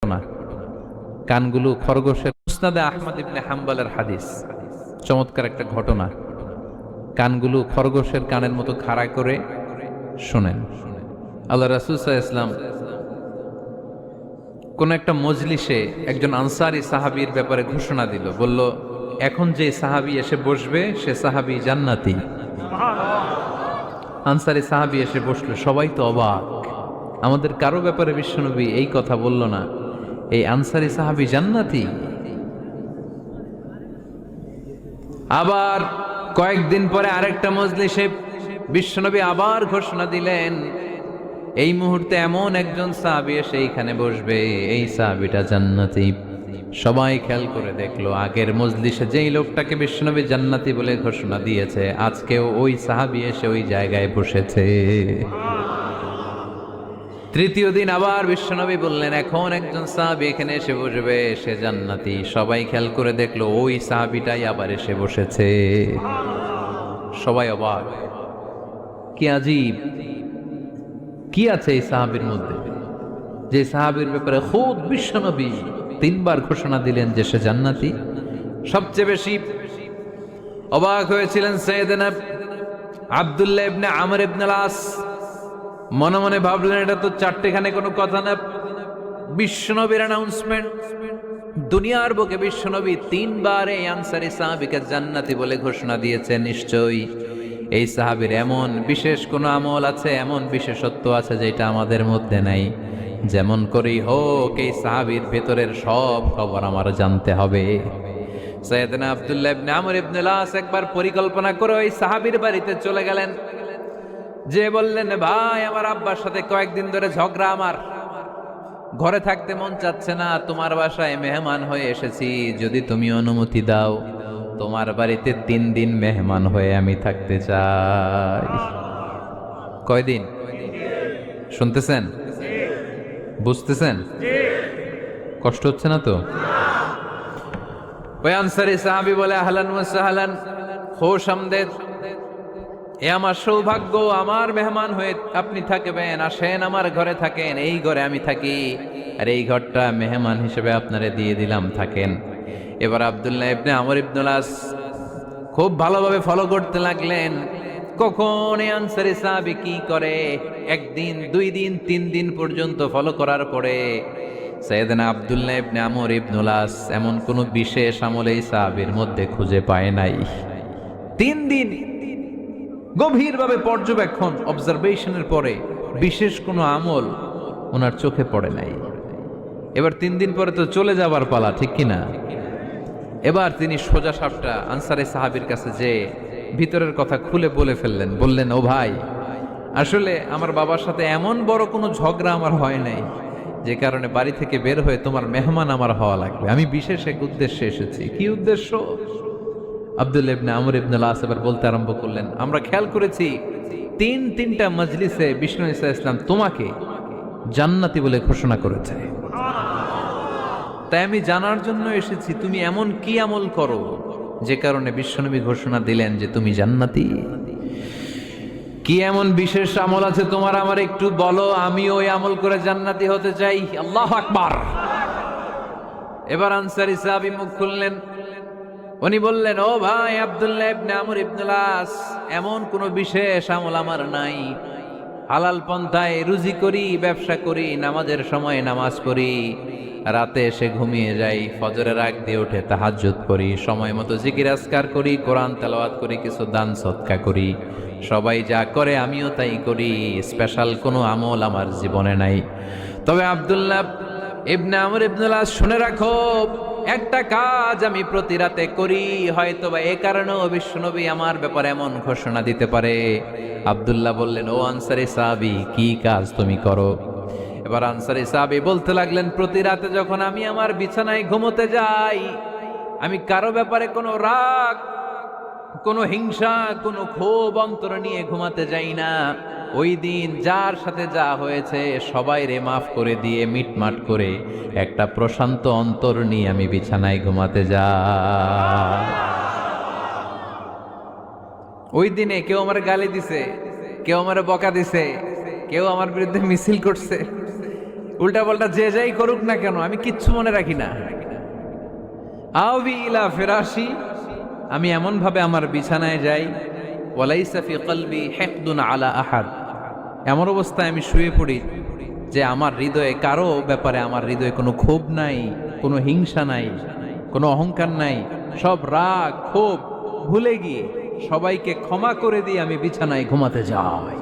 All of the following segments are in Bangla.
ঘটনা, কানগুলো খরগোশের। মুসনাদে আহমদ ইবনে হাম্বলের হাদিস, চমৎকার একটা ঘটনা। কানগুলো খরগোশের কানের মতো খাড়া করে শোনেন। আল্লাহ রাসূল সাল্লাল্লাহু আলাইহি ওয়াসাল্লাম কোন একটা মজলিসে একজন আনসারী সাহাবীর ব্যাপারে ঘোষণা দিল, বলল, এখন যে সাহাবী এসে বসবে সে সাহাবী জান্নাতি। আনসারী সাহাবী এসে বসলো, সবাই তো অবাক, আমাদের কারো ব্যাপারে বিশ্বনবী এই কথা বলল না, এই আনসারী সাহাবী জান্নাতি। আবার কয়েকদিন পরে আরেকটা মজলিসে বিশ্বনবী আবার ঘোষণা দিলেন, এই মুহূর্তে এমন একজন সাহাবী এসে এইখানে বসবে, এই সাহাবীটা জান্নাতি। সবাই খেয়াল করে দেখলো, আগের মজলিসে যেই লোকটাকে বিশ্বনবী জান্নাতি বলে ঘোষণা দিয়েছে, আজকেও ওই সাহাবী এসে ওই জায়গায় বসেছে। তৃতীয় দিন আবার বিশ্বনবী বললেন, এখন একজন সাহাবী এখানে এসে বসবে, সে জান্নাতি। সবাই খেয়াল করে দেখলো, ওই সাহাবীটাই আবার এসে বসেছে। সবাই অবাক, কি আজীব, কি আছে এই সাহাবীর মধ্যে, যে সাহাবীর ব্যাপারে খুদ বিশ্বনবী তিনবার ঘোষণা দিলেন যে সে জান্নাতি। সবচেয়ে বেশি অবাক হয়েছিলেন সাইয়েদনা আব্দুল্লাহ ইবনে আমর ইবনে আস। মনে মনে ভাবলেন, এটা তো চারটেখানে কোনো কথা না, বিশ্বনবীর অ্যানাউন্সমেন্ট। দুনিয়ার বুকে বিশ্বনবী তিনবার এই আনসারী সাহাবীকে জান্নাতি বলে ঘোষণা দিয়েছে, নিশ্চয়ই এই সাহাবীর এমন বিশেষ কোনো আমল আছে, এমন বিশেষত্ব আছে যেটা আমাদের মধ্যে নাই। যেমন করেই হোক এই সাহাবীর ভেতরের সব খবর আমার জানতে হবে। সাইয়েদনা আব্দুল্লাহ ইবনে আমর ইবনে আস একবার পরিকল্পনা করে ওই সাহাবীর বাড়িতে চলে গেলেন, যে বললেন, ভাই, আমার আব্বার সাথে কয়েকদিন ধরে ঝগড়া, আমার ঘরে থাকতে মন চাচ্ছে না, তোমার বাসায় মেহমান হয়ে এসেছি, যদি তুমি অনুমতি দাও তোমার বাড়িতে 3 দিন মেহমান হয়ে আমি থাকতে চাই। কয়দিন? শুনতেছেন? বুঝতেছেন? কষ্ট হচ্ছে না তো? ওই আনসারী সাহাবী বলে, আহলান ওয়া সাহলান, খোশ আমদেদ, এ আমার সৌভাগ্য, আমার মেহমান হয়ে আপনি থাকবেন, আসেন আমার ঘরে থাকেন, এই ঘরে আমি থাকি, আর এই ঘরটা মেহমান হিসেবে আপনারে দিয়ে দিলাম, থাকেন। এবার আব্দুল্লাহ ইবনে আমর ইবনে আস খুব ভালোভাবে ফলো করতে লাগলেন, কখন এই আনসারী সাহাবী কি করে। 1 দিন, 2 দিন, 3 দিন পর্যন্ত ফলো করার পরে সাইয়েদনা আব্দুল্লাহ ইবনে আমর ইবনে আস এমন কোন বিশেষ আমল এই সাহাবীর মধ্যে খুঁজে পায় নাই। 3 দিন গভীরভাবে পর্যবেক্ষণ, অবজারভেশনের পরে বিশেষ কোনো আমল ওনার চোখে পড়ে নাই। এবার 3 দিন পরে তো চলে যাবার পালা, ঠিক কিনা? এবার তিনি সোজা সাপটা আনসারী সাহাবীর কাছে যে ভিতরের কথা খুলে বলে ফেললেন, বললেন, ও ভাই, আসলে আমার বাবার সাথে এমন বড় কোনো ঝগড়া আমার হয় নাই, যে কারণে বাড়ি থেকে বের হয়ে তোমার মেহমান আমার হওয়া লাগবে। আমি বিশেষ এক উদ্দেশ্যে এসেছি। কি উদ্দেশ্য? আব্দুল্লাহ ইবনে আমর ইবনে আস এবার বলতে আরম্ভ করলেন, আমরা খেয়াল করেছি 3টা মজলিসে বিষ্ণু ঈসা ইসলাম তোমাকে জান্নাতি বলে ঘোষণা করেছে, তাই আমি জানার জন্য এসেছি তুমি এমন কি আমল করো যে কারণে বিশ্বনবী ঘোষণা দিলেন যে তুমি জান্নাতি। কি এমন বিশেষ আমল আছে তোমার, আমার একটু বলো, আমি ওই আমল করে জান্নাতি হতে চাই। আল্লাহু আকবার। এবার আনসারী সাহাবী মুখ খুললেন, উনি বললেন, ও ভাই আব্দুল্লাহ ইবনে আমর ইবনে আস, এমন কোনো বিশেষ আমল আমার নাই। হালাল পন্থায় রুজি করি, ব্যবসা করি, নামাজের সময় নামাজ পড়ি, রাতে এসে ঘুমিয়ে যাই, ফজরের আগ দিয়ে উঠে তাহাজ্জুদ করি, সময় মতো জিকির আজকার করি, কোরআন তেলাওয়াত করি, কিছু দান সদকা করি। সবাই যা করে আমিও তাই করি, স্পেশাল কোনো আমল আমার জীবনে নাই। তবে আব্দুল্লাহ ইবনে আমর ইবনে আস, শুনে রাখো, একটা কাজ আমি প্রতি রাতে করি, হয়তোবা এ কারণেও বিশ্বনবী আমার ব্যাপারে এমন ঘোষণা দিতে পারে। আব্দুল্লাহ বললেন, ও আনসারী সাহাবী, কি কাজ তুমি করো? এবার আনসারী সাহাবী বলতে লাগলেন, প্রতি রাতে যখন আমি আমার বিছানায় ঘুমোতে যাই, আমি কারো ব্যাপারে কোনো রাগ, কোনো হিংসা, কোনো ক্ষোভ অন্তরে নিয়ে ঘুমাতে যাই না। ওই দিন যার সাথে যা হয়েছে সবাই রে মাফ করে দিয়ে মিটমাট করে একটা প্রশান্ত অন্তর নিয়ে আমি বিছানায় ঘুমাতে যাই। ওই দিনে কেউ আমার গালি দিছে, কেউ আমার বকা দিছে, কেউ আমার বিরুদ্ধে মিছিল করছে, উল্টা পাল্টা যে যাই করুক না কেন আমি কিচ্ছু মনে রাখি না। আওবি ইলা ফিরাশি, আমি এমন ভাবে আমার বিছানায় যাই, ওয়ালাইসা ফি কলবি হিকদুন আলা আহাদ, এমন অবস্থায় আমি শুয়ে পড়ি যে আমার হৃদয়ে কারো ব্যাপারে আমার হৃদয়ে কোনো ক্ষোভ নাই, কোনো হিংসা নাই, কোনো অহংকার নাই, সব রাগ ক্ষোভ ভুলে গিয়ে সবাইকে ক্ষমা করে দিয়ে আমি বিছানায় ঘুমাতে যাই।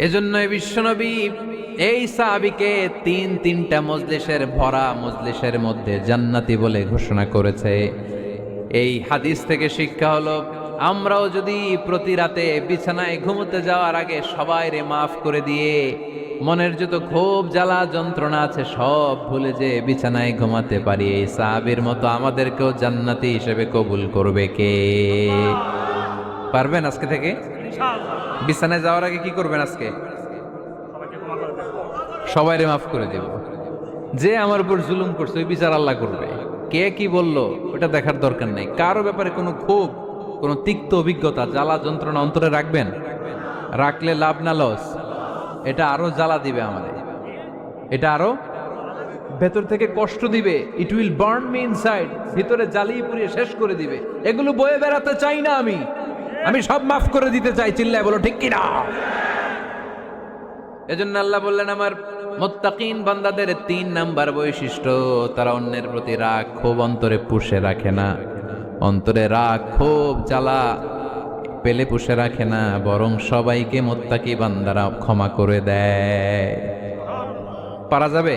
এজন্য বিশ্বনবী এই সাহাবীকে তিনটা মজলিসের ভরা মজলিসের মধ্যে জান্নাতি বলে ঘোষণা করেছে। এই হাদিস থেকে শিক্ষা হলো, আমরাও যদি প্রতি রাতে বিছানায় ঘুমোতে যাওয়ার আগে সবাইরে মাফ করে দিয়ে মনের যত ক্ষোভ জ্বালা যন্ত্রণা আছে সব ভুলে যে বিছানায় ঘুমাতে পারি, এই সাহাবীর মতো আমাদেরকেও জান্নাতি হিসেবে কবুল করবে কে? পারবেন আজকে থেকে? বিছানায় যাওয়ার আগে কি করবেন? আজকে সবাইরে মাফ করে দেব। যে আমার উপর জুলুম করছে ওই বিচার আল্লাহ করবে। কে কি বললো ওটা দেখার দরকার নেই। কারো ব্যাপারে কোনো ক্ষোভ, কোনো তিক্ত অভিজ্ঞতা, জ্বালা যন্ত্রণা অন্তরে রাখবেন? রাখলে লাভ না লস? এটা আরো জ্বালা দিবে আমাদের, এটা আরো ভেতর থেকে কষ্ট দিবে। It will burn me inside, ভিতরে জ্বালিয়ে পুড়িয়ে শেষ করে দিবে। এগুলো বয়ে বেড়াতে চাই না আমি সব মাফ করে দিতে চাই। চিল্লায় বলো ঠিক কিনা? এজন্য আল্লাহ বললেন, আমার মুত্তাকিন বান্দাদের 3 নাম্বার বৈশিষ্ট্য, তারা অন্যের প্রতি রাগ ক্ষোভ অন্তরে পুষে রাখে না। অন্তরে রাগ ক্ষোভ জ্বালা পেলে পুষে রাখে না, বরং সবাইকে মুত্তাকি বান্দারা ক্ষমা করে দেয়। পারা যাবে?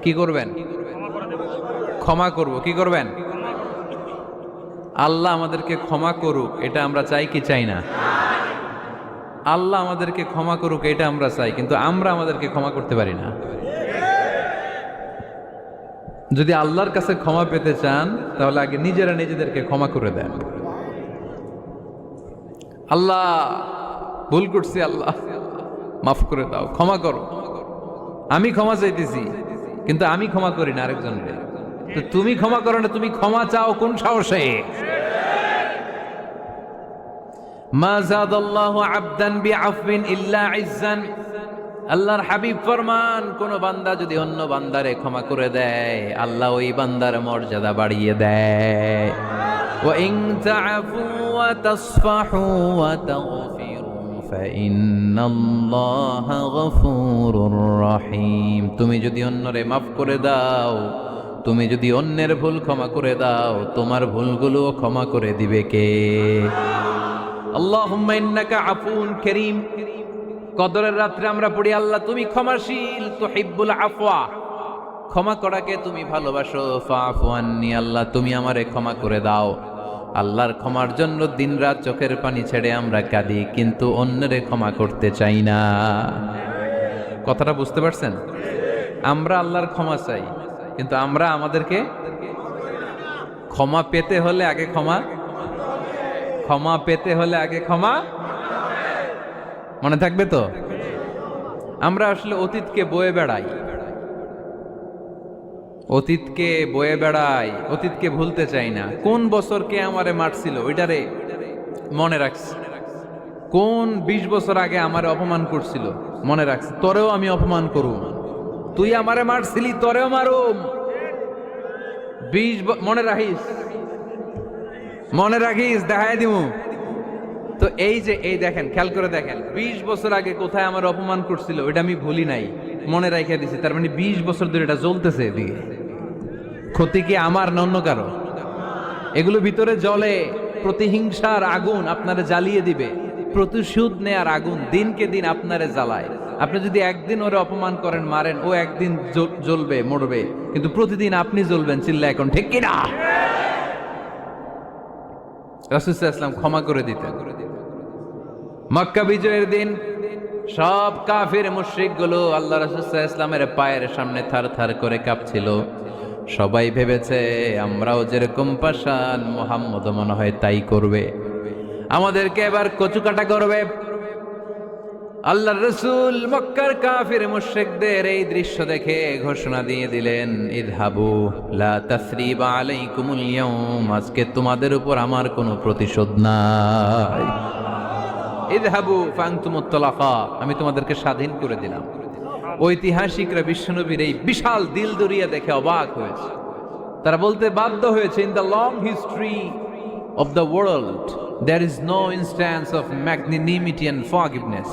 কি করবেন? ক্ষমা করব। কি করবেন? আল্লাহ আমাদেরকে ক্ষমা করুক, এটা আমরা চাই কি চাই না? আল্লাহ আমাদেরকে ক্ষমা করুক এটা আমরা চাই, কিন্তু আমরা আমাদেরকে ক্ষমা করতে পারি না। যদি আল্লাহর কাছে ক্ষমা পেতে চান তাহলে আগে নিজেরা নিজেদেরকে ক্ষমা করে দেন। আল্লাহ ভুল করছি, আল্লাহ মাফ করে দাও, ক্ষমা করো। আমি ক্ষমা চাইতেছি কিন্তু আমি ক্ষমা করি না আরেকজনকে। তো তুমি ক্ষমা করো না, তুমি ক্ষমা চাও কোন সাহসে? মা যাদাল্লাহু আবদান বিআফবিন ইল্লা ইজ্জান, আল্লাহর হাবিব ফরমান, কোন বান্দা যদি অন্য বান্দারে ক্ষমা করে দেয় আল্লাহ ওই বান্দার মর্যাদা বাড়িয়ে দেয়। ওয়া ইন তা'ফু ওয়া তাসফাহু ওয়া তাগফিরু ফাইন্নাল্লাহা গফুরুর রহিম। তুমি যদি অন্যরে মাফ করে দাও, তুমি যদি অন্যের ভুল ক্ষমা করে দাও, তোমার ভুলগুলো ক্ষমা করে দিবে কে? আল্লাহুম্মা ইন্নাকা আফুন কারীম। কদরের রাত্রে আমরা পড়ি, আল্লাহ তুমি ক্ষমাশীল, তুহিব্বুল আফওয়া, ক্ষমা করাকে তুমি ভালোবাসো। ফাআফু আন্নী, আল্লাহ তুমি আমারে ক্ষমা করে দাও। আল্লাহর ক্ষমার জন্য দিনরাত চোখের পানি ছেড়ে আমরা কাঁদি, কিন্তু অন্যরে ক্ষমা করতে চাই না। কথাটা বুঝতে পারছেন? আমরা আল্লাহর ক্ষমা চাই, কিন্তু আমরা আমাদেরকে ক্ষমা পেতে হলে আগে ক্ষমা পেতে হলে আগে ক্ষমা। মনে থাকবে তো? আমরা আসলে অতীতকে বয়ে বেড়াই, অতীতকে ভুলতে চাই না। কোন বছর কে আমারে মারছিল ওইটারে মনে রাখছি। কোন 20 বছর আগে আমারে অপমান করছিল মনে রাখছি, তোরেও আমি অপমান করুম। তুই আমারে মারছিলি, তোরেও মারুম। মনে রাখিস, দেখায় দিমু। তো এই দেখেন, খেয়াল করে দেখেন, 20 বছর আগে কোথায় আমার অপমান করছিল ওইটা আমি ভুলি নাই, মনে রাখা দিছি। তার মানে 20 বছর ধরে এটা জ্বলতেছে এদিকে। ক্ষতি কি আমার না অন্য কারো? এগুলো ভিতরে জ্বলে, প্রতিহিংসার আগুন আপনারে জ্বালিয়ে দিবে। প্রতিশোধ নেয়ার আগুন দিনকে দিন আপনারে জ্বালায়। আপনি যদি একদিন ওরে অপমান করেন, মারেন, ও একদিন জ্বলবে, মরবে, কিন্তু প্রতিদিন আপনি জ্বলবেন। চিল্লা এখন ঠিক কিনা? রাসূল সাল্লাল্লাহু আলাইহি ওয়াসাল্লাম ক্ষমা করে দিতেন। মক্কা বিজয়ের দিন সব কাফির মুশরিক গুলো আল্লাহ রাসূল সাল্লাল্লাহু আলাইহি ওয়াসাল্লামের পায়ের সামনে থার থার করে কাঁপছিল। সবাই ভেবেছে আমরাও যেরকম পাষাণ, মুহাম্মদ মনে হয় তাই করবে, আমাদেরকে এবার কচুকাটা করবে। আল্লাহর রাসূল মক্কার কাফির মুশরিকদের এই দৃশ্য দেখে ঘোষণা দিয়ে দিলেন, ইযহাবু লা তাসরিবা আলাইকুমুল ইয়াউম, আজকে তোমাদের উপর আমার কোনো প্রতিশোধ নাই। ইযহাবু ফাআনতুমুত তালাকা, আমি তোমাদেরকে স্বাধীন করে দিলাম। ঐতিহাসিকরা বিশ্বনবীর এই বিশাল দিল দরিয়া দেখে অবাক হয়েছে। তারা বলতে বাধ্য হয়েছে, in the long history of the world there is no instance of magnanimity and forgiveness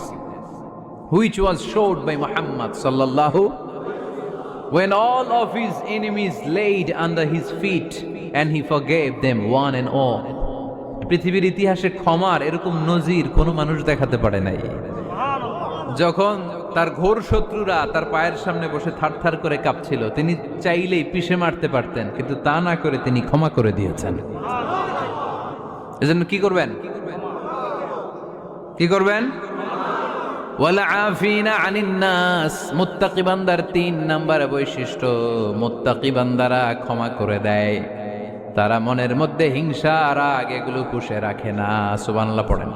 which was showed by Muhammad sallallahu, when all of his enemies laid under his feet and he forgave them one and all. পৃথিবীর ইতিহাসে ক্ষমার এরকম নজির কোনো মানুষ দেখাতে পারে নাই। যখন তার ঘোর শত্রুরা তার পায়ের সামনে বসে থারথার করে কাঁপছিল, তিনি চাইলেই পিষে মারতে পারতেন, কিন্তু তা না করে তিনি ক্ষমা করে দিয়েছেন। এজন্য কি করবেন? কি করবেন? ওয়ালা আফিনা আনিন নাস, মুত্তাকি বান্দার 3 নাম্বার বৈশিষ্ট্য, মুত্তাকি বান্দারা ক্ষমা করে দেয়। তারা মনের মধ্যে হিংসা রাগ এগুলো পুষে রাখে না। সুবহানাল্লাহ পড়েন।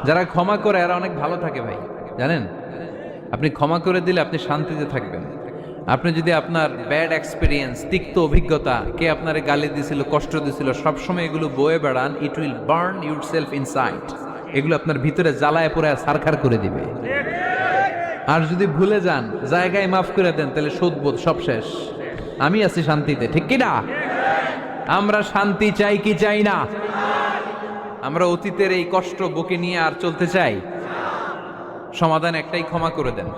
যারা ক্ষমা করে এরা অনেক ভালো থাকে ভাই, জানেন? আপনি ক্ষমা করে দিলে আপনি শান্তিতে থাকবেন। আপনি যদি আপনার ব্যাড এক্সপিরিয়েন্স, তিক্ত অভিজ্ঞতা, কে আপনারে গালি দিছিল, কষ্ট দিছিল, সবসময় এগুলো বয়ে বেড়ান, it will burn your self inside. এগুলো আপনার ভিতরে জ্বালায় পড়ে সারখার করে দিবে। আর যদি ভুলে যান, জায়গায় মাফ করে দেন, তাহলে শোধবোধ সব শেষ। আমি আছি শান্তিতে, ঠিক কিনা? আমরা শান্তি চাই কি চাই না? আমরা অতীতের এই কষ্ট বুকে নিয়ে আর চলতে চাই? সমাধান একটাই, ক্ষমা করে দেন।